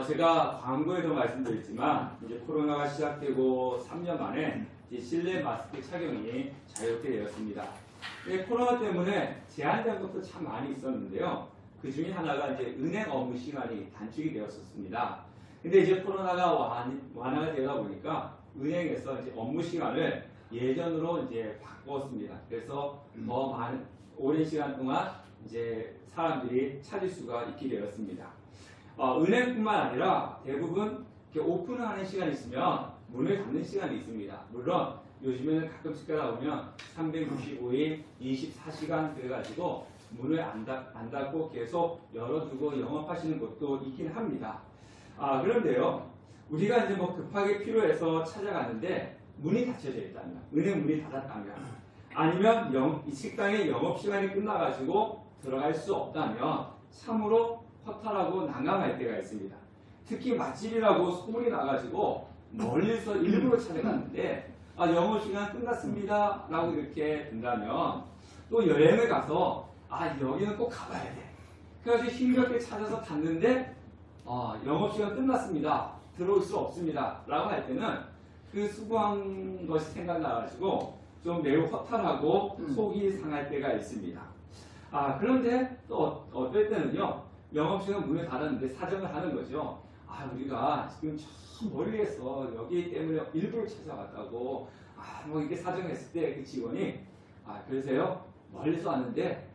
제가 광고에도 말씀드렸지만 이제 코로나가 시작되고 3년 만에 이제 실내 마스크 착용이 자유롭게 되었습니다. 코로나 때문에 제한된 것도 참 많이 있었는데요. 그 중에 하나가 이제 은행 업무 시간이 단축이 되었었습니다. 근데 이제 코로나가 완화가 되다 보니까 은행에서 이제 업무 시간을 예전으로 이제 바꿨습니다. 그래서 더 많은 오랜 시간 동안 이제 사람들이 찾을 수가 있게 되었습니다. 은행뿐만 아니라 대부분 이렇게 오픈하는 시간이 있으면 문을 닫는 시간이 있습니다. 물론 요즘에는 가끔씩 가다 보면 365일 24시간 그래가지고 문을 안 닫고 계속 열어두고 영업하시는 곳도 있긴 합니다. 그런데요, 우리가 이제 뭐 급하게 필요해서 찾아가는데 문이 닫혀져 있다면, 은행 문이 닫았다면, 아니면 식당의 영업시간이 끝나가지고 들어갈 수 없다면 참으로 허탈하고 난감할 때가 있습니다. 특히 맛집이라고 소문이 나가지고 멀리서 일부러 찾아갔는데 영업시간 끝났습니다 라고 이렇게 된다면 또 여행을 가서 여기는 꼭 가봐야 돼. 그래서 힘겹게 찾아서 갔는데 영업시간 끝났습니다. 들어올 수 없습니다. 라고 할 때는 그 수고한 것이 생각나가지고 좀 매우 허탈하고 속이 상할 때가 있습니다. 그런데 또 어떨 때는요, 영업시간 문을 닫았는데 사정을 하는 거죠. 우리가 지금 저 멀리에서 여기 때문에 일부러 찾아왔다고 뭐 이렇게 사정했을 때 그 직원이 그러세요? 멀리서 왔는데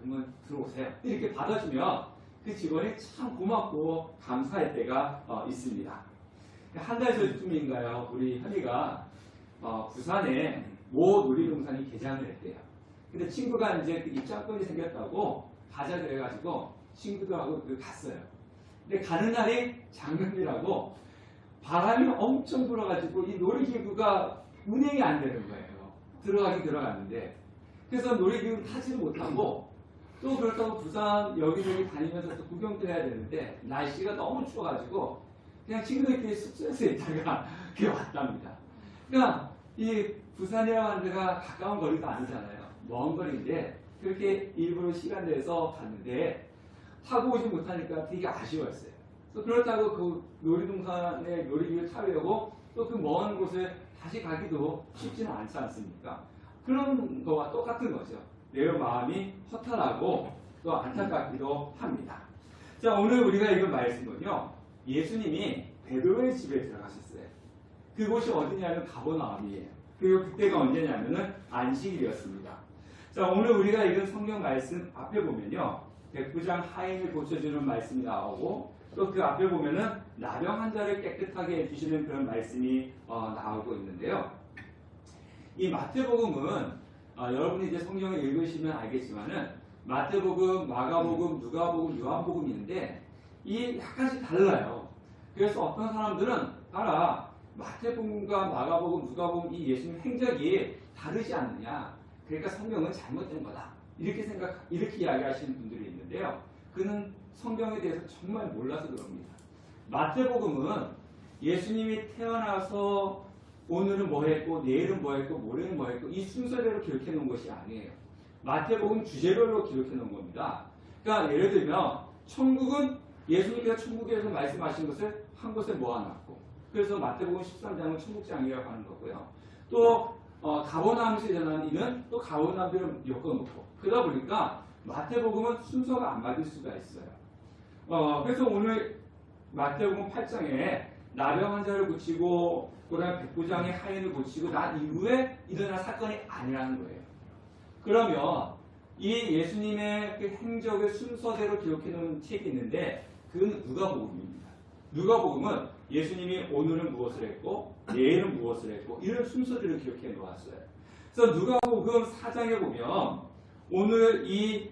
그러면 들어오세요. 이렇게 받아주면 그 직원이 참 고맙고 감사할 때가 있습니다. 한 달 전쯤인가요? 우리 현이가 부산에 모 놀이동산이 개장을 했대요. 근데 친구가 이제 그 입장권이 생겼다고 가자 그래가지고 친구들하고 갔어요. 근데 가는 날이 장금이라고 바람이 엄청 불어가지고 이 놀이기구가 운행이 안 되는 거예요. 들어가긴 들어갔는데. 그래서 놀이기구 타지도 못하고 또 그렇다고 부산 여기저기 다니면서 또 구경도 해야 되는데 날씨가 너무 추워가지고 그냥 친구들끼리 숙소에서 있다가 그게 왔답니다. 그러니까 이 부산이라고 하는 데가 가까운 거리도 아니잖아요. 먼 거리인데 그렇게 일부러 시간 내서 갔는데 타고 오지 못하니까 되게 아쉬웠어요. 그렇다고 그 놀이동산에 놀이기구 타려고 또 그 먼 곳에 다시 가기도 쉽지는 않지 않습니까? 그런 거와 똑같은 거죠. 매우 마음이 허탈하고 또 안타깝기도 합니다. 자, 오늘 우리가 읽은 말씀은요, 예수님이 베드로의 집에 들어가셨어요. 그곳이 어디냐면 가버나움이에요. 그리고 그때가 언제냐면은 안식일이었습니다. 자, 오늘 우리가 읽은 성경 말씀 앞에 보면요, 백부장 하인을 고쳐주는 말씀이 나오고 또 그 앞에 보면은 나병 환자를 깨끗하게 해주시는 그런 말씀이 나오고 있는데요. 이 마태복음은 여러분이 이제 성경을 읽으시면 알겠지만은 마태복음, 마가복음, 누가복음, 요한복음인데 이 약간씩 달라요. 그래서 어떤 사람들은 마태복음과 마가복음, 누가복음 이 예수님 행적이 다르지 않느냐. 그러니까 성경은 잘못된 거다. 이렇게 이야기하시는 분들이 있는데요. 그는 성경에 대해서 정말 몰라서 그럽니다. 마태복음은 예수님이 태어나서 오늘은 뭐 했고, 내일은 뭐 했고, 모레는 뭐 했고, 이 순서대로 기록해 놓은 것이 아니에요. 마태복음 주제별로 기록해 놓은 겁니다. 그러니까 예를 들면, 천국은 예수님께서 천국에서 말씀하신 것을 한 곳에 모아놨고, 그래서 마태복음 13장은 천국장이라고 하는 거고요. 또, 가버나움에서 일어난 일은 또 가버나움대로 엮어놓고, 그러다 보니까 마태복음은 순서가 안 맞을 수가 있어요. 그래서 오늘 마태복음 8장에 나병 환자를 고치고 그다음에 백부장의 하인을 고치고 난 이후에 일어난 사건이 아니라는 거예요. 그러면 이 예수님의 그 행적의 순서대로 기록해 놓은 책이 있는데 그건 누가복음입니다. 누가복음은 예수님이 오늘은 무엇을 했고 내일은 무엇을 했고 이런 순서대로 기록해 놓았어요. 그래서 누가복음 4장에 보면 오늘 이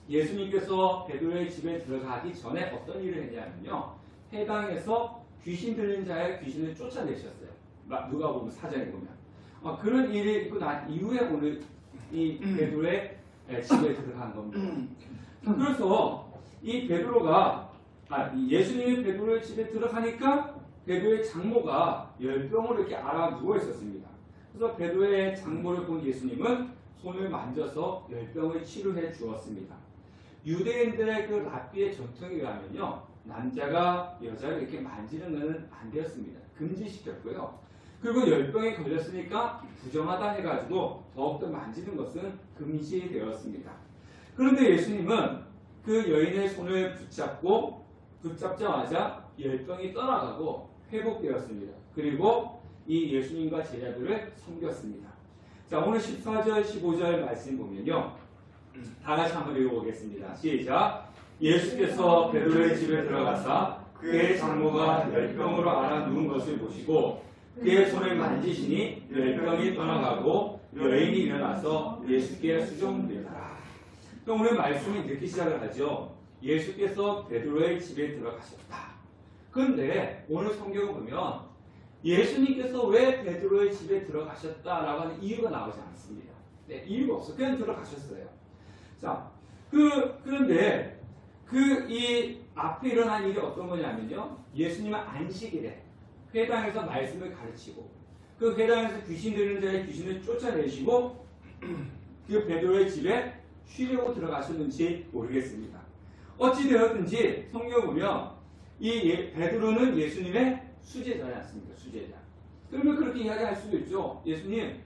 예수님께서 베드로의 집에 들어가기 전에 어떤 일을 했냐면요. 해당에서 귀신 들린 자의 귀신을 쫓아내셨어요. 누가복음 4장에 보면. 그런 일이 있고 난 이후에 오늘 이 베드로의 집에 들어간 겁니다. 그래서 이 베드로가 예수님이 베드로의 집에 들어가니까 베드로의 장모가 열병으로 이렇게 알아 누워 있었습니다. 그래서 베드로의 장모를 본 예수님은 손을 만져서 열병을 치료해 주었습니다. 유대인들의 그 랍비의 전통에 의하면요, 남자가 여자를 이렇게 만지는 것은 안 되었습니다. 금지시켰고요. 그리고 열병에 걸렸으니까 부정하다 해가지고 더욱더 만지는 것은 금지되었습니다. 그런데 예수님은 그 여인의 손을 붙잡자마자 열병이 떠나가고 회복되었습니다. 그리고 이 예수님과 제자들을 섬겼습니다. 자, 오늘 14절, 15절 말씀 보면요, 다 같이 한번 읽어보겠습니다. 시작. 예수께서 베드로의 집에 들어가사 그의 장모가 열병으로 앓아 누운 것을 보시고 그의 손을 만지시니 열병이 떠나가고 여인이 일어나서 예수께 수종되더라. 그럼 오늘 말씀이 이렇게 시작을 하죠. 예수께서 베드로의 집에 들어가셨다. 그런데 오늘 성경을 보면 예수님께서 왜 베드로의 집에 들어가셨다라고 하는 이유가 나오지 않습니다. 네, 이유가 없어요. 그냥 들어가셨어요. 자, 그런데 이 앞에 일어난 일이 어떤 거냐면요, 예수님은 안식일에 회당에서 말씀을 가르치고 그 회당에서 귀신 들리는 자의 귀신을 쫓아내시고 그 베드로의 집에 쉬려고 들어가셨는지 모르겠습니다. 어찌 되었든지 성경 보면 이 베드로는 예수님의 수제자지 않습니까? 수제자. 그러면 그렇게 이야기할 수도 있죠. 예수님,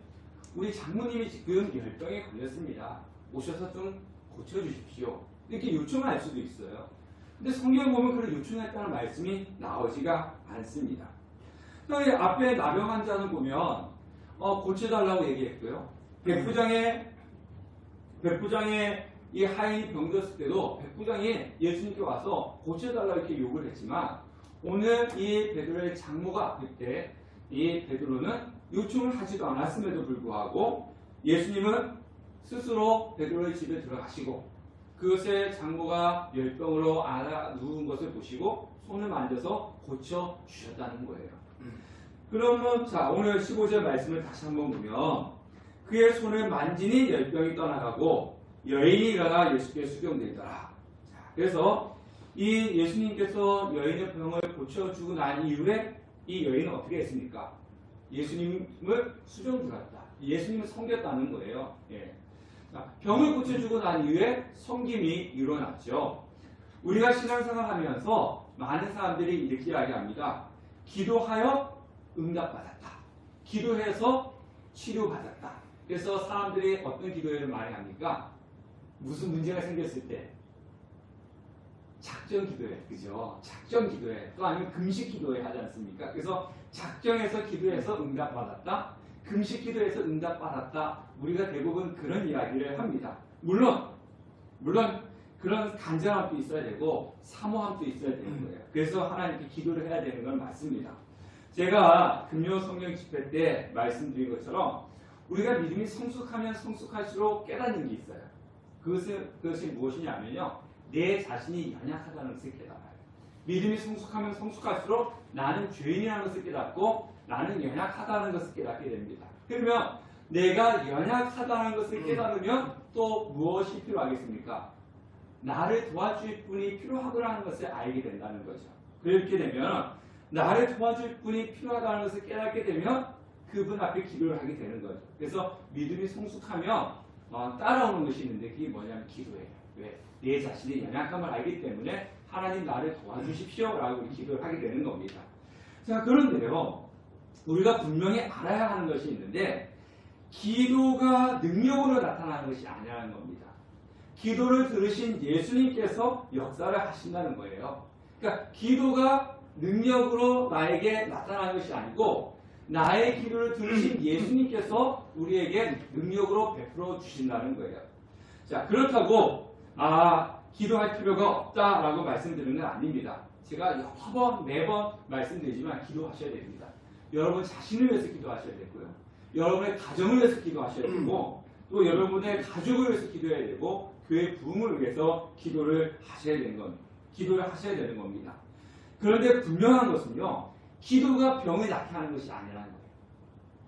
우리 장모님이 지금 열병에 걸렸습니다. 오셔서 좀 고쳐주십시오. 이렇게 요청할 수도 있어요. 근데 성경 보면 그런 요청했다는 말씀이 나오지가 않습니다. 앞에 나병 환자는 보면 고쳐달라고 얘기했고요. 백부장의 이 하인이 병들었을 때도 백부장이 예수님께 와서 고쳐달라고 이렇게 요구를 했지만 오늘 이 베드로의 장모가 아플 때 이 베드로는 요청을 하지도 않았음에도 불구하고 예수님은 스스로 베드로의 집에 들어가시고 그것에 장모가 열병으로 앓아 누운 것을 보시고 손을 만져서 고쳐 주셨다는 거예요. 그러면 자, 오늘 15절 말씀을 다시 한번 보면 그의 손을 만지니 열병이 떠나가고 여인이 일어나 예수께 수경되더라. 그래서 이 예수님께서 여인의 병을 고쳐주고 난 이후에 이 여인은 어떻게 했습니까? 예수님을 수종들었다. 예수님을 섬겼다는 거예요. 예. 병을 고쳐주고 난 이후에 섬김이 일어났죠. 우리가 신앙생활 하면서 많은 사람들이 이렇게 이야기합니다. 기도하여 응답받았다. 기도해서 치료받았다. 그래서 사람들이 어떤 기도를 많이 합니까? 무슨 문제가 생겼을 때 작정 기도회, 그죠? 작정 기도회, 또 아니면 금식 기도회 하지 않습니까? 그래서 작정해서 기도해서 응답받았다, 금식 기도해서 응답받았다. 우리가 대부분 그런 이야기를 합니다. 물론 그런 간절함도 있어야 되고 사모함도 있어야 되는 거예요. 그래서 하나님께 기도를 해야 되는 건 맞습니다. 제가 금요 성령 집회 때 말씀드린 것처럼 우리가 믿음이 성숙하면 성숙할수록 깨닫는 게 있어요. 그것이 무엇이냐면요, 내 자신이 연약하다는 것을 깨달아요. 믿음이 성숙하면 성숙할수록 나는 죄인이라는 것을 깨닫고 나는 연약하다는 것을 깨닫게 됩니다. 그러면 내가 연약하다는 것을 깨달으면 또 무엇이 필요하겠습니까? 나를 도와줄 분이 필요하구나 것을 알게 된다는 거죠. 그렇게 되면 나를 도와줄 분이 필요하다는 것을 깨닫게 되면 그분 앞에 기도를 하게 되는 거죠. 그래서 믿음이 성숙하면 따라오는 것이 있는데 그게 뭐냐면 기도예요. 왜? 내 자신의 연약함을 알기 때문에 하나님 나를 도와주십시오 라고 기도를 하게 되는 겁니다. 자, 그런데요, 우리가 분명히 알아야 하는 것이 있는데 기도가 능력으로 나타나는 것이 아니라는 겁니다. 기도를 들으신 예수님께서 역사를 하신다는 거예요. 그러니까 기도가 능력으로 나에게 나타나는 것이 아니고 나의 기도를 들으신 예수님께서 우리에게 능력으로 베풀어 주신다는 거예요. 자, 그렇다고 기도할 필요가 없다라고 말씀드리는 건 아닙니다. 제가 여러 번 매번 말씀드리지만 기도하셔야 됩니다. 여러분 자신을 위해서 기도하셔야 되고요. 여러분의 가정을 위해서 기도하셔야 되고 또 여러분의 가족을 위해서 기도해야 되고 교회 부흥을 위해서 기도를 하셔야 되는 겁니다. 그런데 분명한 것은요, 기도가 병을 낫게 하는 것이 아니라는 거예요.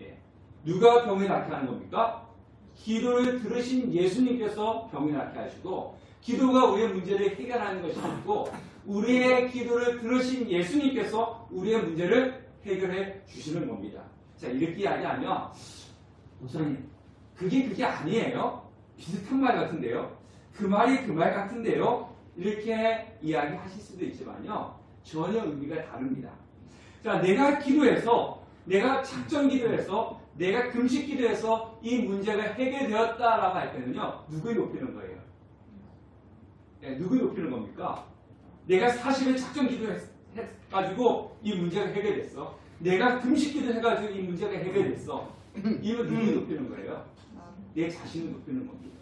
예. 누가 병을 낫게 하는 겁니까? 기도를 들으신 예수님께서 병을 낫게 하시고 기도가 우리의 문제를 해결하는 것이 아니고 우리의 기도를 들으신 예수님께서 우리의 문제를 해결해 주시는 겁니다. 자, 이렇게 이야기하면 목사님 그게 아니에요? 비슷한 말 같은데요. 그 말이 그 말 같은데요? 이렇게 이야기하실 수도 있지만요. 전혀 의미가 다릅니다. 자, 내가 기도해서, 내가 작정 기도해서, 내가 금식 기도해서 이 문제가 해결되었다라고 할 때는요. 누구를 높이는 거예요? 네, 누구를 높이는 겁니까? 내가 사실은 작정 기도해가지고 이 문제가 해결됐어. 내가 금식 기도해가지고 이 문제가 해결됐어. 이건 누구를 높이는 거예요? 내 자신을 높이는 겁니다.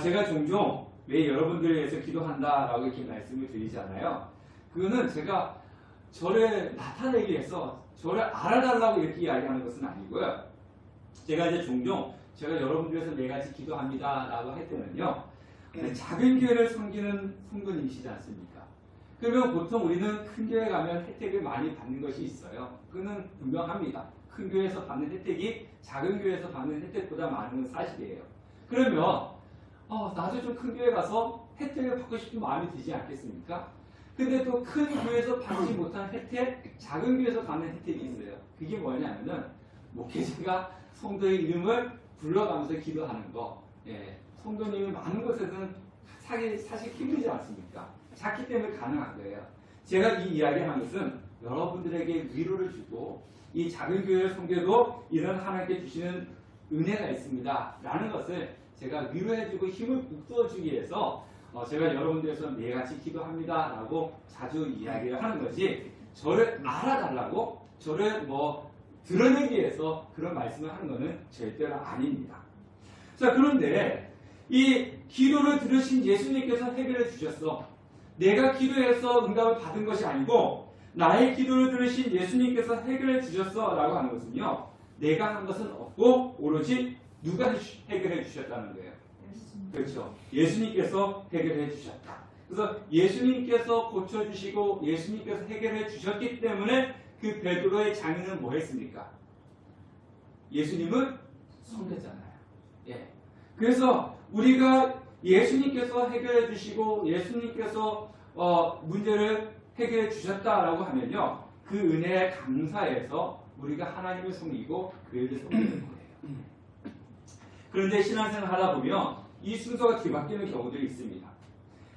제가 종종 왜 여러분들을 위해서 기도한다라고 이렇게 말씀을 드리잖아요. 그거는 제가 저를 나타내기 위해서 저를 알아달라고 이렇게 이야기하는 것은 아니고요. 제가 이제 종종 제가 여러분들 위해서 매일같이 기도합니다라고 할 때는요. 작은 교회를 섬기는 성도님이시지 않습니까? 그러면 보통 우리는 큰 교회 가면 혜택을 많이 받는 것이 있어요. 그거는 분명합니다. 큰 교회에서 받는 혜택이 작은 교회에서 받는 혜택보다 많은 건 사실이에요. 그러면 나도 좀 큰 교회 가서 혜택을 받고 싶은 마음이 들지 않겠습니까? 근데 또 큰 교회에서 받지 못한 혜택, 작은 교회에서 받는 혜택이 있어요. 그게 뭐냐면은 목회자가 성도의 이름을 불러가면서 기도하는 거. 예, 성도님이 많은 곳에서는 사실 힘들지 않습니까? 작기 때문에 가능한 거예요. 제가 이 이야기하는 것은 여러분들에게 위로를 주고 이 작은 교회 성교도 이런 하나님께 주시는 은혜가 있습니다. 라는 것을 제가 위로해주고 힘을 북돋워주기 위해서 제가 여러분들에서 매일같이 기도합니다. 라고 자주 이야기를 하는 거지 저를 알아달라고 저를 드러내기 위해서 그런 말씀을 하는 것은 절대로 아닙니다. 자, 그런데 이 기도를 들으신 예수님께서 해결해 주셨어. 내가 기도해서 응답을 받은 것이 아니고 나의 기도를 들으신 예수님께서 해결해 주셨어 라고 하는 것은요. 내가 한 것은 없고 오로지 누가 해결해 주셨다는 거예요. 그렇죠. 예수님께서 해결해 주셨다. 그래서 예수님께서 고쳐주시고 예수님께서 해결해 주셨기 때문에 그 베드로의 장인은 뭐 했습니까? 예수님을 섬겼잖아요. 예. 그래서 우리가 예수님께서 해결해 주시고 예수님께서 문제를 해결해 주셨다라고 하면요. 그 은혜에 감사해서 우리가 하나님을 섬기고 그 일을 섬기는 거예요. 그런데 신앙생활 하다 보면 이 순서가 뒤바뀌는 경우들이 있습니다.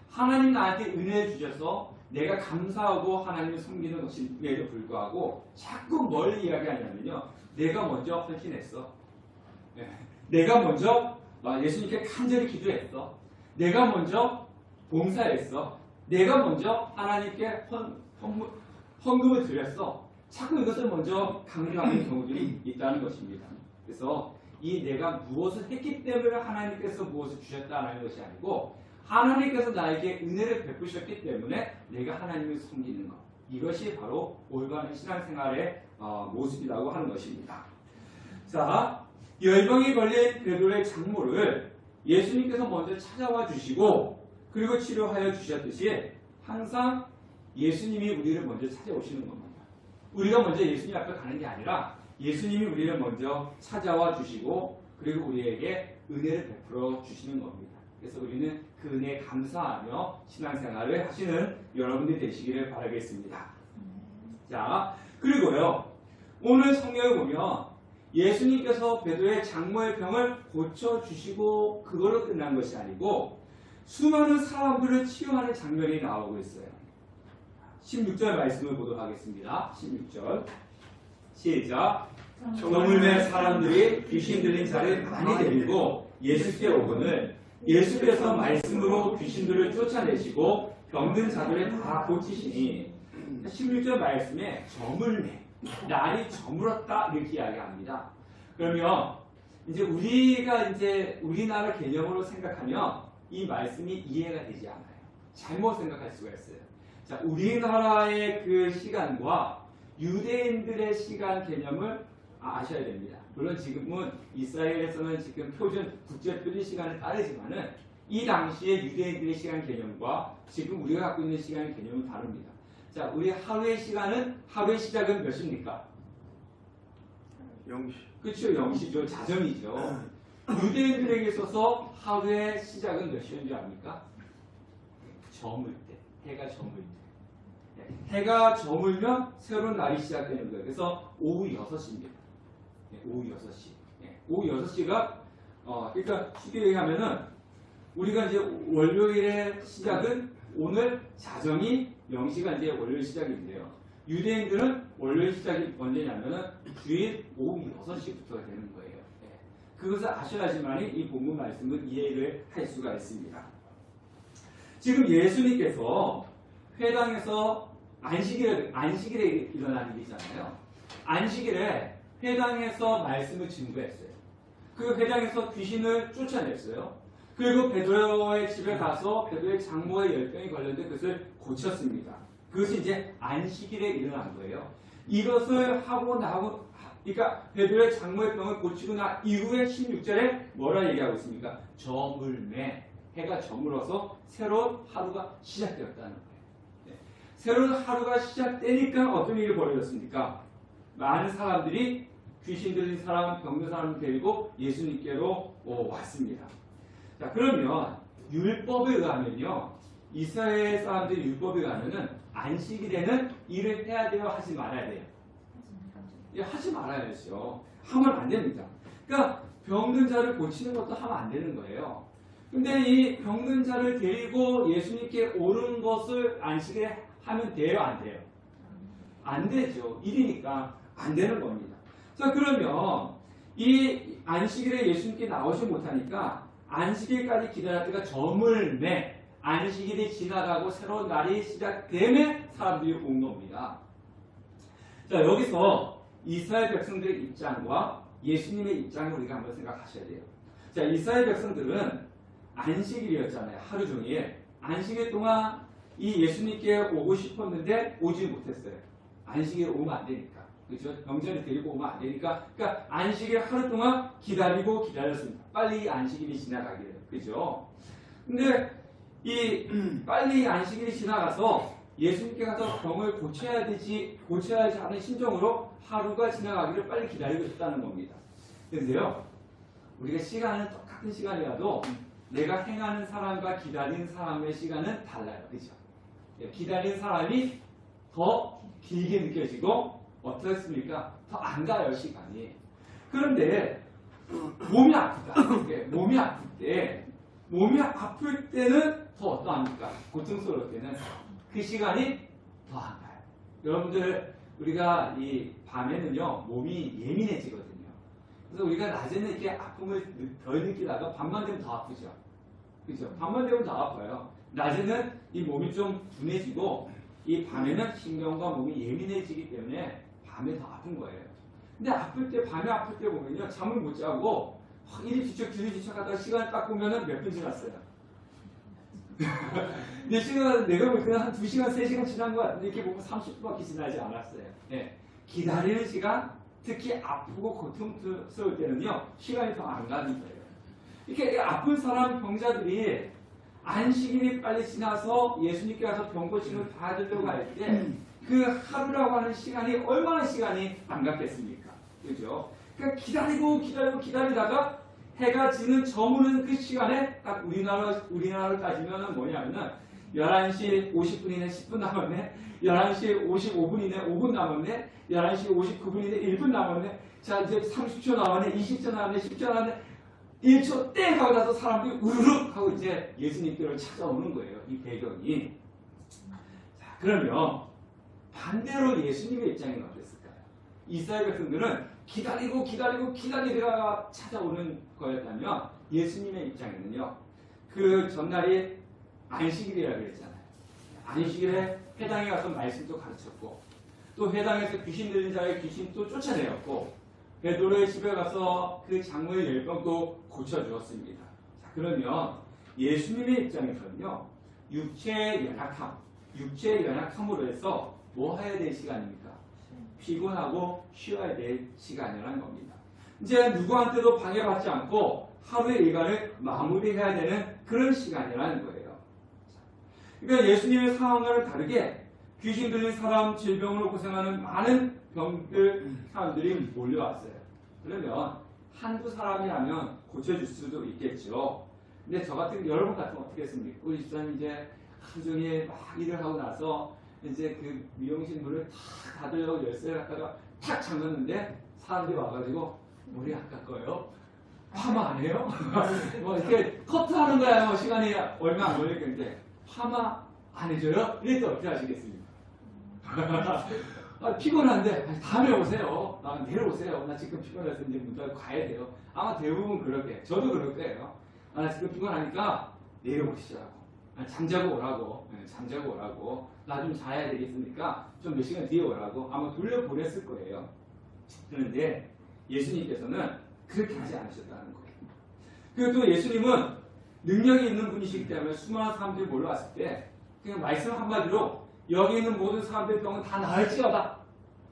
하나님 나한테 은혜를 주셔서 내가 감사하고 하나님을 섬기는 것임에도 불구하고 자꾸 뭘 이야기하냐면요. 내가 먼저 헌신했어. 내가 먼저 예수님께 간절히 기도했어. 내가 먼저 봉사했어. 내가 먼저 하나님께 헌금을 드렸어. 자꾸 이것을 먼저 강조하는 경우들이 있다는 것입니다. 그래서 이 내가 무엇을 했기 때문에 하나님께서 무엇을 주셨다는 것이 아니고 하나님께서 나에게 은혜를 베푸셨기 때문에 내가 하나님을 섬기는 것. 이것이 바로 올바른 신앙생활의 모습이라고 하는 것입니다. 자, 열병이 걸린 베드로의 장모를 예수님께서 먼저 찾아와 주시고 그리고 치료하여 주셨듯이 항상 예수님이 우리를 먼저 찾아오시는 겁니다. 우리가 먼저 예수님 앞에 가는 게 아니라 예수님이 우리를 먼저 찾아와 주시고 그리고 우리에게 은혜를 베풀어 주시는 겁니다. 그래서 우리는 그 은혜에 감사하며 신앙생활을 하시는 여러분들이 되시기를 바라겠습니다. 자, 그리고요. 오늘 성경을 보면 예수님께서 베드로의 장모의 병을 고쳐주시고 그걸로 끝난 것이 아니고 수많은 사람들을 치유하는 장면이 나오고 있어요. 16절 말씀을 보도록 하겠습니다. 16절 시작. 저물매 사람들이 귀신 들린 자를 많이 데리고 예수께 오거늘 예수께서 말씀으로 귀신들을 쫓아내시고 병든 자들을 다 고치시니 16절 말씀에 저물매 날이 저물었다 이렇게 이야기합니다. 그러면 이제 우리가 이제 우리나라 개념으로 생각하면 이 말씀이 이해가 되지 않아요. 잘못 생각할 수가 있어요. 자, 우리나라의 그 시간과 유대인들의 시간 개념을 아셔야 됩니다. 물론 지금은 이스라엘에서는 지금 표준 국제표준 시간을 따르지만은 이 당시에 유대인들의 시간 개념과 지금 우리가 갖고 있는 시간 개념은 다릅니다. 자, 우리 하루의 시간은 하루의 시작은 몇 시입니까? 0시. 그렇죠. 0시죠. 자정이죠. 유대인들에게 있어서 하루의 시작은 몇 시인 줄 압니까? 저물 때. 해가 저물 때. 해가 저물면 새로운 날이 시작되는 거예요. 그래서 오후 6시입니다. 오후 6시. 오후 6시가 그러니까 쉽게 얘기하면은 우리가 이제 월요일의 시작은 오늘 자정이 0시가 이제 월요일 시작인데요. 유대인들은 월요일 시작이 언제냐면은 주일 오후 6시부터가 되는 거예요. 예. 그것을 아셔야지만이 이 본문 말씀을 이해를 할 수가 있습니다. 지금 예수님께서 회당에서 안식일에 일어난 일이잖아요. 안식일에 회당에서 말씀을 증거했어요. 그 회당에서 귀신을 쫓아냈어요. 그리고 베드로의 집에 가서 베드로의 장모의 열병이 걸렸는데 그것을 고쳤습니다. 그것이 이제 안식일에 일어난 거예요. 이것을 하고 나고, 그러니까 베드로의 장모의 병을 고치고 나 이후에 16절에 뭐라 얘기하고 있습니까? 저물매, 해가 저물어서 새로운 하루가 시작되었다는 거예요. 네. 새로운 하루가 시작되니까 어떤 일이 벌어졌습니까? 많은 사람들이 귀신 들린 사람, 병든 사람을 데리고 예수님께로 왔습니다. 자, 그러면 율법에 의하면요, 이스라엘 사람들이 율법에 의하면은 안식일에는 일을 해야 돼요, 하지 말아야 돼요? 예, 하지 말아야죠. 하면 안 됩니다. 그러니까 병든 자를 고치는 것도 하면 안 되는 거예요. 근데 이 병든 자를 데리고 예수님께 오는 것을 안식일에 하면 돼요, 안 돼요? 안 되죠. 일이니까 안 되는 겁니다. 자, 그러면 이 안식일에 예수님께 나오지 못하니까 안식일까지 기다렸다가 저물매, 안식일이 지나가고 새로운 날이 시작되면 사람들이 온 겁니다. 자, 여기서 이스라엘 백성들의 입장과 예수님의 입장을 우리가 한번 생각하셔야 돼요. 자, 이스라엘 백성들은 안식일이었잖아요. 하루 종일. 안식일 동안 이 예수님께 오고 싶었는데 오지 못했어요. 안식일 오면 안 되니까. 그렇죠? 병자를 데리고 오면 안 되니까. 그러니까 안식일 하루 동안 기다렸습니다. 빨리 이 안식일이 지나가기를. 그죠? 근데 이 빨리 안식일이 지나가서 예수님께 가서 병을 고쳐야지 하는 심정으로 하루가 지나가기를 빨리 기다리고 있다는 겁니다. 그런데요, 우리가 시간은 똑같은 시간이라도 내가 행하는 사람과 기다리는 사람의 시간은 달라요. 그죠? 기다리는 사람이 더 길게 느껴지고 어떻습니까? 더 안 가요, 시간이. 그런데 몸이 아프다. 몸이 아플 때는 더 어떠합니까? 고통스러울 때는 그 시간이 더 안 가요. 여러분들, 우리가 이 밤에는요, 몸이 예민해지거든요. 그래서 우리가 낮에는 이렇게 아픔을 덜 느끼다가 밤만 되면 더 아프죠. 그죠? 밤만 되면 더 아파요. 낮에는 이 몸이 좀 둔해지고 이 밤에는 신경과 몸이 예민해지기 때문에 밤에 더 아픈 거예요. 근데 밤에 아플 때 보면요, 잠을 못 자고 이리 뒤척 저리 뒤척 하다가 시간을 딱 보면은 몇 분 지났어요. 근데 시간은 내가 볼 때는 한 2시간, 3시간 지난 것 같은데 이렇게 보면 30분밖에 지나지 않았어요. 네. 기다리는 시간, 특히 아프고 고통스러울 때는요, 시간이 더 안 가는 거예요. 이렇게 아픈 사람, 병자들이 안식일이 빨리 지나서 예수님께 가서 병 고침을 받으려고 할 때 그 하루라고 하는 시간이 얼마나 시간이 안 갔겠습니까? 그죠? 그러니까 기다리다가 해가 지는 저무는 그 시간에 딱 우리나라로 따지면 뭐냐면은 11시 50분이네 10분 남았네, 11시 55분이네 5분 남았네, 11시 59분이네 1분 남았네, 자 이제 30초 남았네, 20초 남았네, 10초 남았네, 1초 땡 하고 나서 사람들이 우르륵 하고 이제 예수님께로 찾아오는 거예요. 이 배경이. 자, 그러면 반대로 예수님의 입장은 어땠을까요? 이스라엘 백성들은 기다리다가 찾아오는 거였다면 예수님의 입장에는요, 그 전날이 안식일이라고 그랬잖아요. 안식일에 회당에 가서 말씀도 가르쳤고, 또 회당에서 귀신 들린 자의 귀신도 쫓아내었고, 베드로의 집에 가서 그 장모의 열병도 고쳐주었습니다. 자, 그러면 예수님의 입장에서는요, 육체의 연약함으로 해서 뭐 해야 될 시간입니까? 피곤하고 쉬어야 될 시간이라는 겁니다. 이제 누구한테도 방해받지 않고 하루의 일과를 마무리해야 되는 그런 시간이라는 거예요. 그러니까 예수님의 상황과는 다르게 귀신 들린 사람, 질병으로 고생하는 많은 사람들이 몰려왔어요. 그러면 한두 사람이라면 고쳐줄 수도 있겠죠. 근데 여러분 같으면 어떻게 했습니까? 우리 집사님 이제 하루 종일 막 일을 하고 나서 이제 그 미용실 문을 탁 닫으려고 열쇠를 갖다가 탁 잠갔는데 사람들이 와가지고 머리 안 깎아요? 파마 안 해요? 뭐 이렇게 커트하는 거야 뭐 시간이 얼마 안 걸리겠는데 파마 안 해줘요? 이랬더니 어떻게 하시겠습니까? 피곤한데 다음에 오세요. 내일 오세요. 나 지금 피곤해서 이제 문 닫고 가야 돼요. 아마 대부분 그렇게 저도 그럴 거예요. 나 지금 피곤하니까 내일 오시라고. 잠자고 오라고. 잠자고 오라고. 나 좀 자야 되겠으니까 좀 몇 시간 뒤에 오라고 아마 돌려보냈을 거예요. 그런데 예수님께서는 그렇게 하지 않으셨다는 거예요. 그리고 또 예수님은 능력이 있는 분이시기 때문에 수많은 사람들이 몰려왔을 때 그냥 말씀 한마디로 여기 있는 모든 사람들의 병은 다 나을지어다.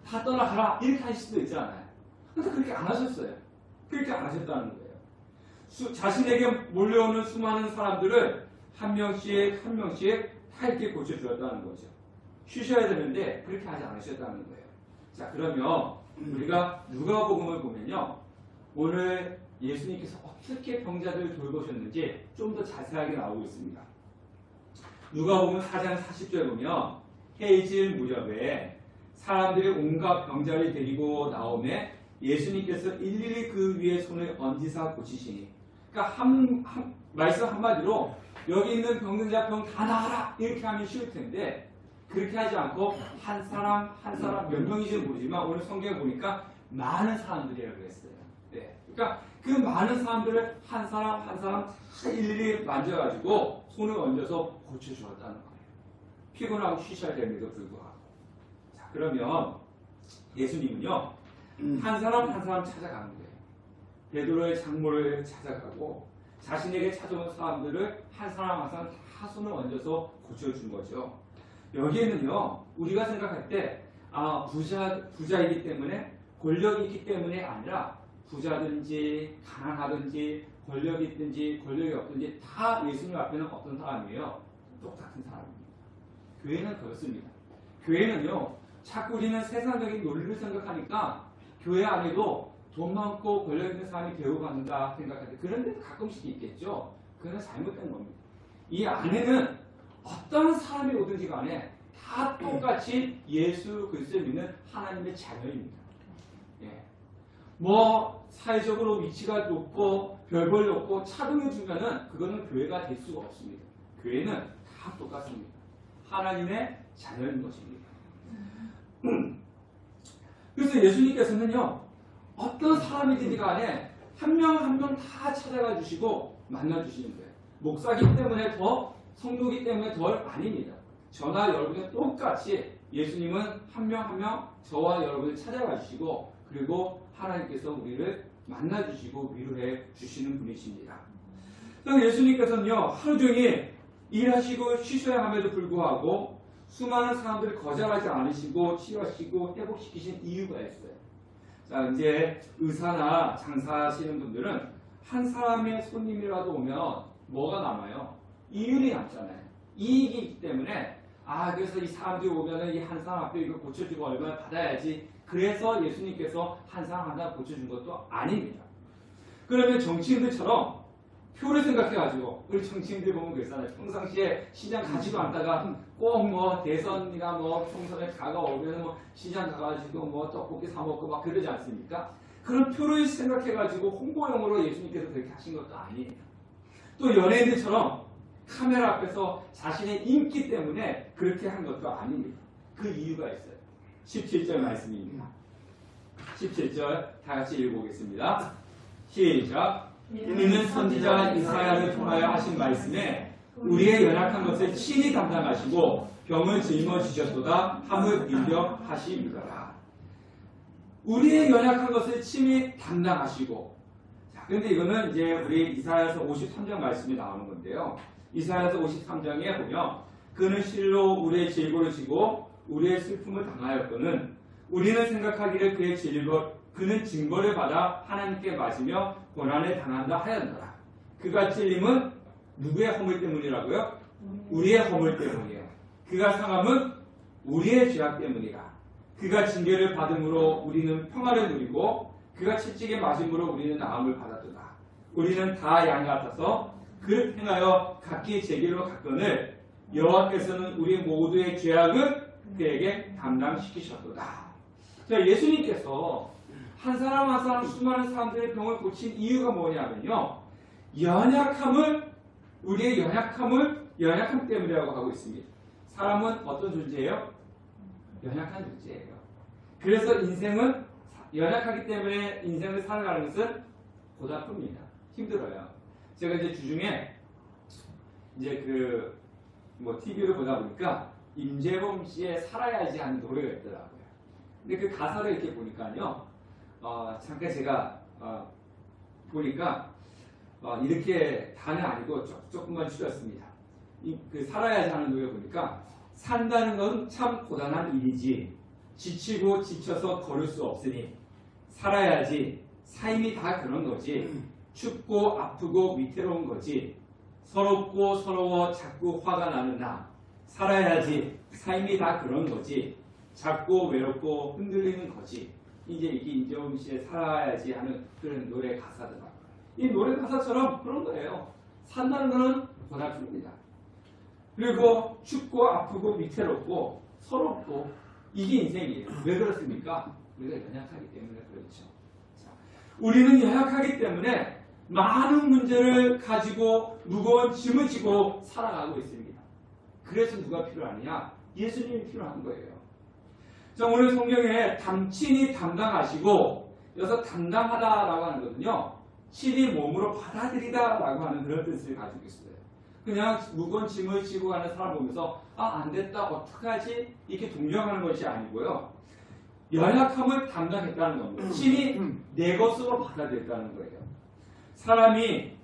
다 떠나가라. 이렇게 하실 수도 있잖아요. 근데 그렇게 안 하셨어요. 그렇게 안 하셨다는 거예요. 자신에게 몰려오는 수많은 사람들을 한 명씩 한 명씩 다 이렇게 고쳐주었다는 거죠. 쉬셔야 되는데 그렇게 하지 않으셨다는 거예요. 자, 그러면 우리가 누가복음을 보면요. 오늘 예수님께서 어떻게 병자들을 돌보셨는지 좀 더 자세하게 나오고 있습니다. 누가복음 4장 40절에 보면 해질 무렵에 사람들이 온갖 병자를 데리고 나오매 예수님께서 일일이 그 위에 손을 얹으사 고치시니 그러니까 말씀 한마디로 여기 있는 병든 자 병 다 나아라 이렇게 하면 쉬울 텐데 그렇게 하지 않고 한 사람 한 사람 몇 명인지는 모르지만 오늘 성경에 보니까 많은 사람들이라고 했어요. 네. 그러니까 그 많은 사람들을 한 사람 한 사람 다 일일이 만져가지고 손을 얹어서 고쳐주었다는 거예요. 피곤하고 쉬셔야 됩니다. 불구하고. 자, 그러면 예수님은요 한 사람 한 사람 찾아가는 거예요. 베드로의 장모를 찾아가고 자신에게 찾아온 사람들을 한 사람 한 사람 다 손을 얹어서 고쳐준 거죠. 여기에는요 우리가 생각할 때 부자이기 때문에 권력이 있기 때문에 아니라 부자든지 가난하든지 권력이 있든지 권력이 없든지 다 예수님 앞에는 어떤 사람이에요? 똑같은 사람입니다. 교회는 그렇습니다. 교회는요 자꾸 우리는 세상적인 논리를 생각하니까 교회 안에도 돈 많고 권력 있는 사람이 대우받는다 생각할 때 그런 데도 가끔씩 있겠죠. 그건 잘못된 겁니다. 이 안에는 어떤 사람이 오든지 간에 다 똑같이 예수 그리스도를 믿는 하나님의 자녀입니다. 예. 뭐 사회적으로 위치가 높고 별벌 높고 차등해 주면은 그거는 교회가 될 수가 없습니다. 교회는 다 똑같습니다. 하나님의 자녀인 것입니다. 그래서 예수님께서는요 어떤 사람이든지 간에 한 명 한 명 다 찾아가 주시고 만나 주시는 거예요. 목사기 때문에 더 성도기 때문에 덜 아닙니다. 저나 여러분은 똑같이 예수님은 한 명 한 명 저와 여러분을 찾아가 주시고 그리고 하나님께서 우리를 만나 주시고 위로해 주시는 분이십니다. 예수님께서는요 하루 종일 일하시고 쉬셔야 함에도 불구하고 수많은 사람들을 거절하지 않으시고 치료하시고 회복시키신 이유가 있어요. 자, 이제 의사나 장사하시는 분들은 한 사람의 손님이라도 오면 뭐가 남아요? 이윤이 남잖아요. 이익이 있기 때문에 그래서 이 사람들이 오면은 이 한 사람 앞에 이거 고쳐주고 얼마나 받아야지. 그래서 예수님께서 한 사람 한 사람 고쳐준 것도 아닙니다. 그러면 정치인들처럼 표를 생각해가지고 우리 정치인들 보면 그랬잖아요. 평상시에 시장 가지도 않다가 꼭 뭐 대선이나 뭐 총선에 다가오면 뭐 시장 가가지고 뭐 떡볶이 사 먹고 막 그러지 않습니까? 그런 표를 생각해가지고 홍보용으로 예수님께서 그렇게 하신 것도 아니에요. 또 연예인들처럼 카메라 앞에서 자신의 인기 때문에 그렇게 한 것도 아닙니다. 그 이유가 있어요. 17절 말씀입니다. 17절 다 같이 읽어보겠습니다. 시작. 이는 선지자 이사야를 통하여 하신 말씀에 우리의 연약한 것을 친히 담당하시고 병을 짊어지셨도다 함을 인정하시리라. 우리의 연약한 것을 친히 담당하시고. 자, 근데 이거는 이제 우리 이사야서 53장 말씀이 나오는 건데요. 이사야서 53장에 보면 그는 실로 우리의 질고를 지고 우리의 슬픔을 당하였거늘 우리는 생각하기를 그는 징벌을 받아 하나님께 맞으며 고난을 당한다 하였노라. 그가 찔림은 누구의 허물 때문이라고요? 우리의 허물 때문이에요. 그가 상함은 우리의 죄악 때문이라. 그가 징계를 받음으로 우리는 평화를 누리고 그가 채찍에 맞음으로 우리는 나음을 받았도다. 우리는 다 양 같아서 그를 행하여 각기 제길로 갔거늘 여호와께서는 우리 모두의 죄악을 그에게 담당시키셨도다. 자, 예수님께서 한 사람 한 사람 수많은 사람들의 병을 고친 이유가 뭐냐면요. 우리의 연약함 때문이라고 하고 있습니다. 사람은 어떤 존재예요? 연약한 존재예요. 그래서 인생은 연약하기 때문에 인생을 살아가는 것은 고달픕니다. 힘들어요. 제가 이제 주중에 이제 TV를 보다 보니까 임재범 씨의 살아야지 하는 노래가 있더라고요. 근데 그 가사를 이렇게 보니까요, 잠깐 제가 보니까 이렇게 다는 아니고 조금만 줄였습니다. 그 살아야지 하는 노래 보니까 산다는 건 참 고단한 일이지. 지치고 지쳐서 걸을 수 없으니 살아야지. 삶이 다 그런 거지. 춥고 아프고 위태로운 거지. 서럽고 서러워 자꾸 화가 나는 나. 살아야지. 삶이 다 그런 거지. 작고 외롭고 흔들리는 거지. 이제 이게 임재범 씨의 살아야지 하는 그런 노래 가사더라고요. 이 노래 가사처럼 그런 거예요. 산다는 거는 고달픕니다. 그리고 춥고 아프고 위태롭고 서럽고 이게 인생이에요. 왜 그렇습니까? 우리가 연약하기 때문에 그렇죠. 자, 우리는 연약하기 때문에 많은 문제를 가지고 무거운 짐을 지고 살아가고 있습니다. 그래서 누가 필요하느냐? 예수님이 필요한 거예요. 자, 오늘 성경에 친히 담당하시고 여기서 담당하다라고 하는 거는요. 친히 몸으로 받아들이다라고 하는 그런 뜻을 가지고 있어요. 그냥 무거운 짐을 지고 가는 사람 보면서 안 됐다 어떡하지? 이렇게 동정하는 것이 아니고요. 연약함을 담당했다는 겁니다. 친히 내 것으로 받아들였다는 거예요. 사람의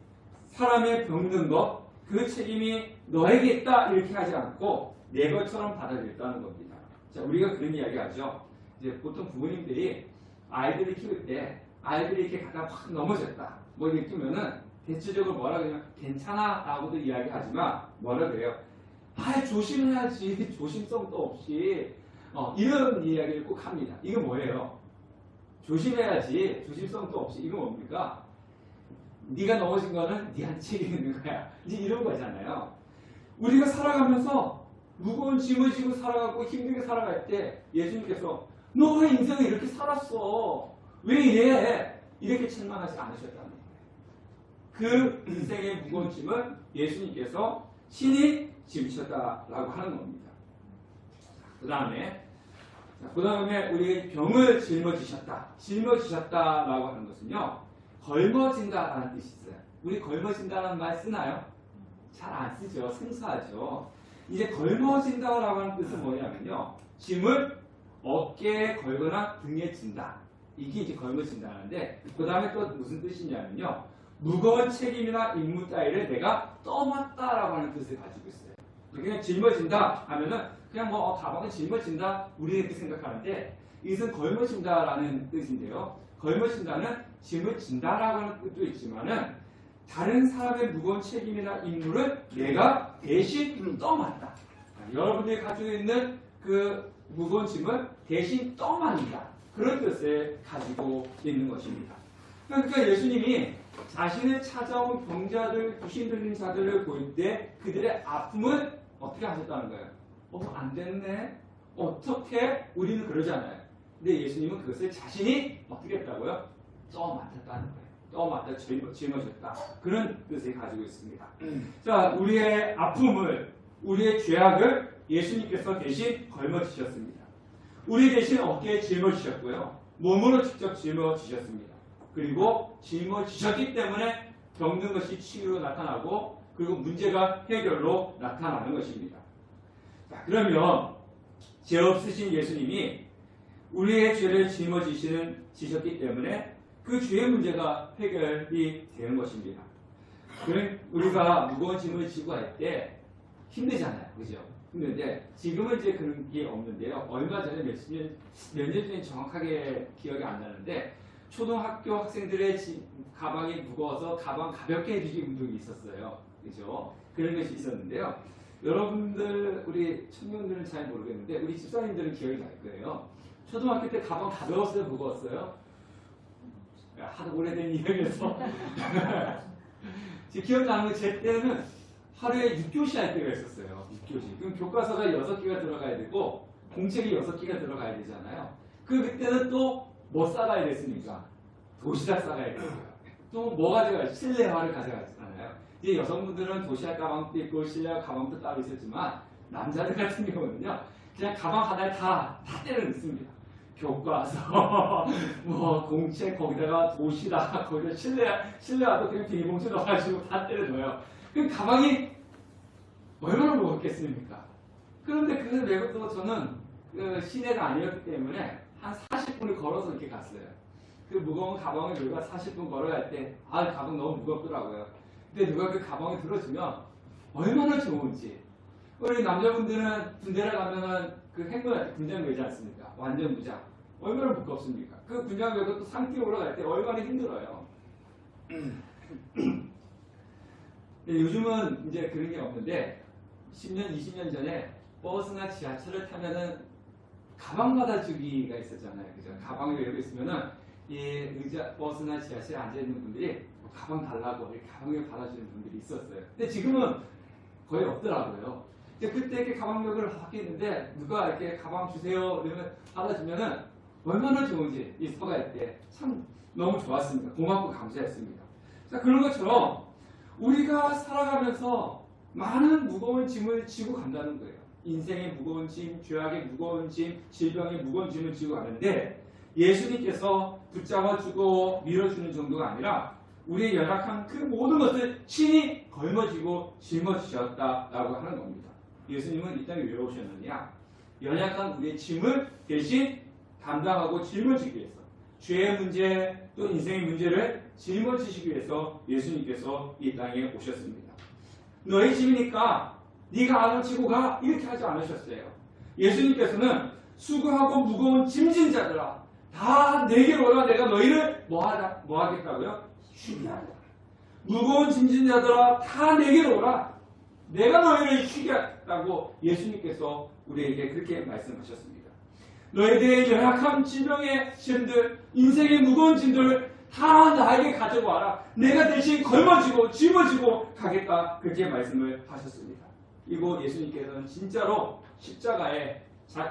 병든 것, 그 책임이 너에게 있다 이렇게 하지 않고 내 것처럼 받아들였다는 겁니다. 자, 우리가 그런 이야기 하죠. 이제 보통 부모님들이 아이들을 키울 때 아이들이 이렇게 가다가 확 넘어졌다. 뭐 이렇게 하면은 대체적으로 뭐라 그러냐면 괜찮아 라고도 이야기하지만 뭐라 그래요? 조심해야지. 조심성도 없이 이런 이야기를 꼭 합니다. 이거 뭐예요? 조심해야지. 조심성도 없이. 이거 뭡니까? 네가 넘어진 거는 네한테 책임이 있는 거야. 이제 이런 거잖아요. 우리가 살아가면서 무거운 짐을 지고 살아가고 힘들게 살아갈 때 예수님께서 너가 인생을 이렇게 살았어. 왜 이래? 이렇게 책망하지 않으셨다는 거예요. 그 인생의 무거운 짐을 예수님께서 친히 짐으셨다라고 하는 겁니다. 그 다음에 우리 병을 짊어지셨다라고 하는 것은요. 걸머진다라는 뜻이 있어요. 우리 걸머진다라는 말 쓰나요? 잘 안 쓰죠. 생소하죠. 이제 걸머진다라고 하는 뜻은 뭐냐면요. 짐을 어깨에 걸거나 등에 진다. 이게 이제 걸머진다는데 그 다음에 또 무슨 뜻이냐면요. 무거운 책임이나 임무 따위를 내가 떠맡다라고 하는 뜻을 가지고 있어요. 그냥 짊어진다 하면은 그냥 가방을 짊어진다 우리 이렇게 생각하는데 이것은 걸머진다라는 뜻인데요. 걸머진다는 짐을 진다라고 하는 뜻도 있지만은 다른 사람의 무거운 책임이나 임무를 내가 대신 떠맡다. 여러분들이 가지고 있는 그 무거운 짐을 대신 떠맡는다. 그런 뜻을 가지고 있는 것입니다. 그러니까 예수님이 자신을 찾아온 병자들, 귀신 들린 자들을 볼 때 그들의 아픔을 어떻게 하셨다는 거예요? 안 됐네? 어떻게? 우리는 그러잖아요. 근데 예수님은 그것을 자신이 어떻게 했다고요? 떠맡았다는 거예요. 떠맡아 짊어졌다. 그런 뜻을 가지고 있습니다. 자, 우리의 아픔을, 우리의 죄악을 예수님께서 대신 걸머지셨습니다. 우리 대신 어깨에 짊어지셨고요. 몸으로 직접 짊어지셨습니다. 그리고 짊어지셨기 때문에 병든 것이 치유로 나타나고 그리고 문제가 해결로 나타나는 것입니다. 자, 그러면 죄 없으신 예수님이 우리의 죄를 짊어지셨기 때문에 그 죄의 문제가 해결이 되는 것입니다. 우리가 무거운 짐을 지고 할 때 힘들잖아요. 그죠? 힘든데 지금은 이제 그런 게 없는데요. 얼마 전에 몇 년 전에 정확하게 기억이 안 나는데 초등학교 학생들의 가방이 무거워서 가방 가볍게 해주기 운동이 있었어요. 그죠? 그런 것이 있었는데요. 여러분들, 우리 청년들은 잘 모르겠는데 우리 집사님들은 기억이 날 거예요. 초등학교 때 가방 가벼웠어요? 무거웠어요? 하도 오래된 이야기여서 기억나는 건 제 때는 하루에 6교시 할 때가 있었어요. 6교시. 그럼 교과서가 6개가 들어가야 되고 공책이 6개가 들어가야 되잖아요. 그때는 또 뭐 싸가야 됐습니까? 도시락 싸가야 돼요. 또 뭐 가져가요? 실내화를 가져가잖아요. 이제 여성분들은 도시락 가방도 있고 실내화 가방도 따로 있었지만 남자들 같은 경우는요, 그냥 가방 하나에 다 때려 넣습니다. 교과서, 뭐 공책 거기다가 도시락, 거기다 실내화도 그냥 비닐봉투 넣어가지고 다 때려 넣어요. 그럼 가방이 얼마나 무겁겠습니까? 그런데 그 외국도 저는 그 시내가 아니었기 때문에 한 40분을 걸어서 이렇게 갔어요. 그 무거운 가방을 들고 40분 걸어갈 때, 가방 너무 무겁더라고요. 근데 누가 그 가방을 들어주면 얼마나 좋은지. 우리 남자분들은 군대를 가면은 그 행군할 때 군장 메지 않습니까? 완전 무장. 얼마나 무겁습니까? 그 군장 메고 또 산 끼고 올라갈 때 얼마나 힘들어요. 요즘은 이제 그런 게 없는데 10년, 20년 전에 버스나 지하철을 타면은 가방 받아주기가 있었잖아요. 그죠? 가방을 열고 있으면은 이 의자, 버스나 지하철에 앉아있는 분들이 가방 달라고 이렇게 가방을 받아주는 분들이 있었어요. 근데 지금은 거의 없더라고요. 그때 이렇게 가방력을 하게 했는데 누가 이렇게 가방 주세요 이러면 받아주면은 얼마나 좋은지 이 서갈 때 참 너무 좋았습니다. 고맙고 감사했습니다. 자, 그런 것처럼 우리가 살아가면서 많은 무거운 짐을 지고 간다는 거예요. 인생의 무거운 짐, 죄악의 무거운 짐, 질병의 무거운 짐을 지고 가는데 예수님께서 붙잡아주고 밀어주는 정도가 아니라 우리의 연약한 그 모든 것을 친히 걸머지고 짊어지셨다라고 하는 겁니다. 예수님은 이 땅에 왜 오셨느냐? 연약한 우리의 짐을 대신 담당하고 짊어지기 위해서, 죄의 문제 또 인생의 문제를 짊어지시기 위해서 예수님께서 이 땅에 오셨습니다. 너의 짐이니까 네가 알아서 지고 가, 이렇게 하지 않으셨어요. 예수님께서는 수고하고 무거운 짐진 자들아 다 내게로 오라. 내가 너희를 뭐 하겠다고요? 쉬게 하라. 무거운 짐진 자들아 다 내게로 오라. 내가 너희를 쉬게 하라고 예수님께서 우리에게 그렇게 말씀하셨습니다. 너희들의 연약한 질병의 짐들, 인생의 무거운 짐들을 다 나에게 가져와라. 내가 대신 걸머지고 짊어지고 가겠다. 그렇게 말씀을 하셨습니다. 이고 예수님께서는 진짜로 십자가에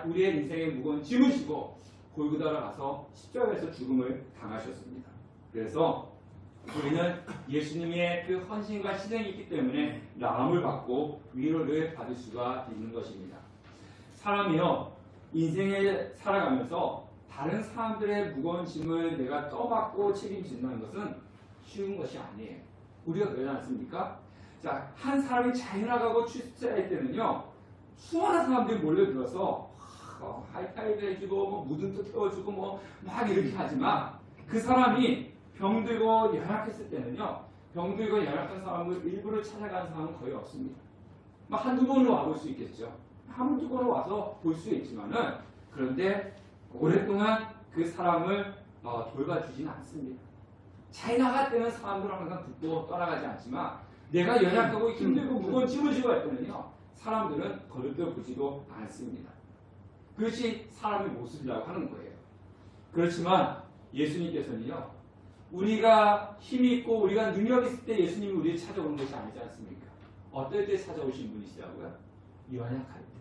우리의 인생의 무거운 짐을 지고 골고다로 가서 십자가에서 죽음을 당하셨습니다. 그래서 우리는 예수님의 그 헌신과 희생이 있기 때문에 나음을 받고 위로를 받을 수가 있는 것입니다. 사람이요, 인생에 살아가면서 다른 사람들의 무거운 짐을 내가 떠맡고 책임진다는 것은 쉬운 것이 아니에요. 우리가 그러지 않습니까? 자, 한 사람이 잘 나가고 출세할 때는요, 수많은 사람들이 몰려들어서 하이파이브 해주고 뭐 무등도 태워주고 뭐 막 이렇게 하지만 그 사람이 병들고 연약했을 때는요, 병들고 연약한 사람을 일부러 찾아가는 사람은 거의 없습니다. 막 한두 번으로 와볼 수 있겠죠. 한두 번으로 와서 볼 수 있지만은, 그런데 오랫동안 그 사람을 돌봐주지는 않습니다. 잘 나갈 때는 사람들은 항상 듣고 떠나가지 않지만 내가 연약하고 힘들고 무거운 짐을 지고 할 때는요, 사람들은 거들떠 보지도 않습니다. 그것이 사람의 모습이라고 하는 거예요. 그렇지만 예수님께서는요, 우리가 힘이 있고 우리가 능력이 있을 때 예수님이 우리를 찾아오는 것이 아니지 않습니까? 어떨 때 찾아오신 분이시라고요? 연약할 때.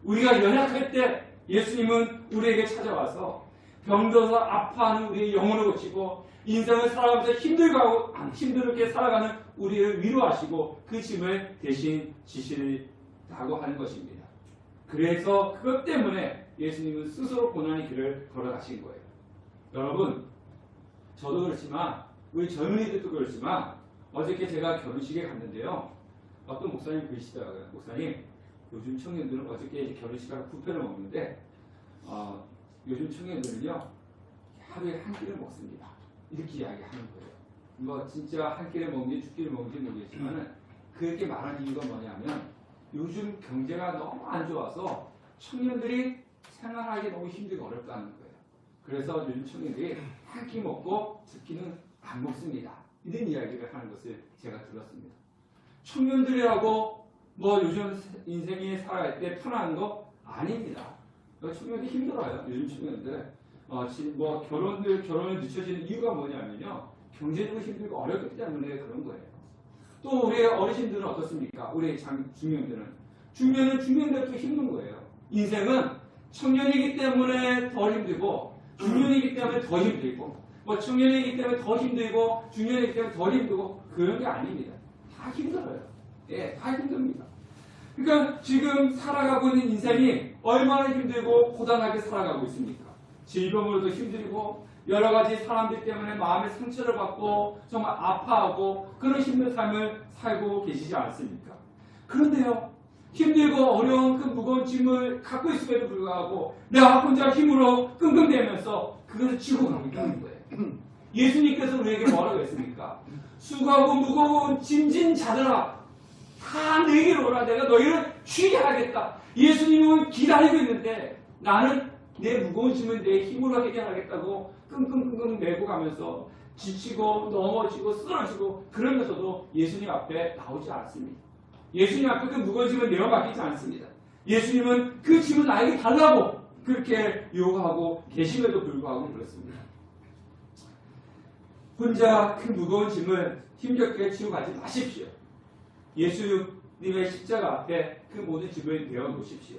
우리가 연약할 때 예수님은 우리에게 찾아와서 병들어서 아파하는 우리의 영혼을 고치고 인생을 살아가면서 힘들게 살아가는 우리를 위로하시고 그 짐을 대신 지시라고 하는 것입니다. 그래서 그것 때문에 예수님은 스스로 고난의 길을 걸어가신 거예요. 여러분, 저도 그렇지만 우리 젊은이들도 그렇지만 어저께 제가 결혼식에 갔는데요, 어떤 목사님 그러시더라고요. 목사님, 요즘 청년들은 어저께 이제 결혼식하고 뷔페를 먹는데 요즘 청년들은요, 하루에 한 끼를 먹습니다. 이렇게 이야기하는 거예요. 뭐 진짜 한 끼를 먹는지 두 끼를 먹는지 모르겠지만 그렇게 말하는 이유가 뭐냐면 요즘 경제가 너무 안 좋아서 청년들이 생활하기 너무 힘들고 어렵다는 거예요. 그래서 요즘 청년들이 한 끼 먹고 두 끼는 안 먹습니다. 이런 이야기를 하는 것을 제가 들었습니다. 청년들이라고 뭐 요즘 인생이 살아갈 때 편한 거 아닙니다. 청년들이 힘들어요. 요즘 청년들. 뭐 결혼을 늦춰지는 이유가 뭐냐면요, 경제적으로 힘들고 어렵기 때문에 그런 거예요. 또 우리 어르신들은 어떻습니까? 우리 중년은 중년대로 또 힘든 거예요. 인생은 청년이기 때문에 더 힘들고 중년이기 때문에 더 힘들고, 뭐 청년이기 때문에 더 힘들고, 중년이기 때문에 더 힘들고, 그런 게 아닙니다. 다 힘들어요. 예, 다 힘듭니다. 그러니까 지금 살아가고 있는 인생이 얼마나 힘들고 고단하게 살아가고 있습니까? 질병으로도 힘들고, 여러 가지 사람들 때문에 마음의 상처를 받고, 정말 아파하고, 그런 힘든 삶을 살고 계시지 않습니까? 그런데요, 힘들고 어려운 그 무거운 짐을 갖고 있음에도 불구하고 내가 혼자 힘으로 끙끙대면서 그것을 지고 가겠다는 거예요. 예수님께서 우리에게 뭐라고 했습니까? 수고하고 무거운 짐진 자들아 다 내게로 오라. 내가 너희를 쉬게 하겠다. 예수님은 기다리고 있는데 나는 내 무거운 짐은 내 힘으로 해결하겠다고 끙끙끙끙 메고 가면서 지치고 넘어지고 쓰러지고 그러면서도 예수님 앞에 나오지 않습니다. 예수님 앞에 그 무거운 짐을 내어맡기지 않습니다. 예수님은 그 짐을 나에게 달라고 그렇게 요구하고 계심에도 불구하고 그렇습니다. 혼자 그 무거운 짐을 힘겹게 지고 가지 마십시오. 예수님의 십자가 앞에 그 모든 짐을 내어놓으십시오.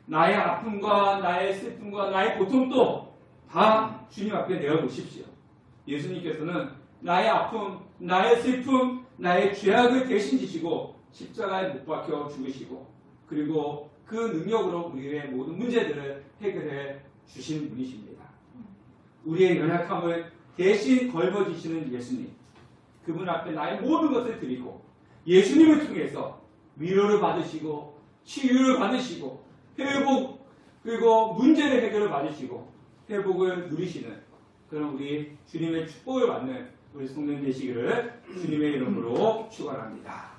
나의 아픔과 나의 슬픔과 나의 고통도 다 주님 앞에 내어놓으십시오. 예수님께서는 나의 아픔, 나의 슬픔, 나의 죄악을 대신 지시고 십자가에 못 박혀 죽으시고 그리고 그 능력으로 우리의 모든 문제들을 해결해 주신 분이십니다. 우리의 연약함을 대신 걸어지시는 예수님, 그분 앞에 나의 모든 것을 드리고 예수님을 통해서 위로를 받으시고 치유를 받으시고 회복 그리고 문제를 해결을 받으시고 회복을 누리시는 그런 우리 주님의 축복을 받는 우리 성도님 되시기를 주님의 이름으로 축원합니다.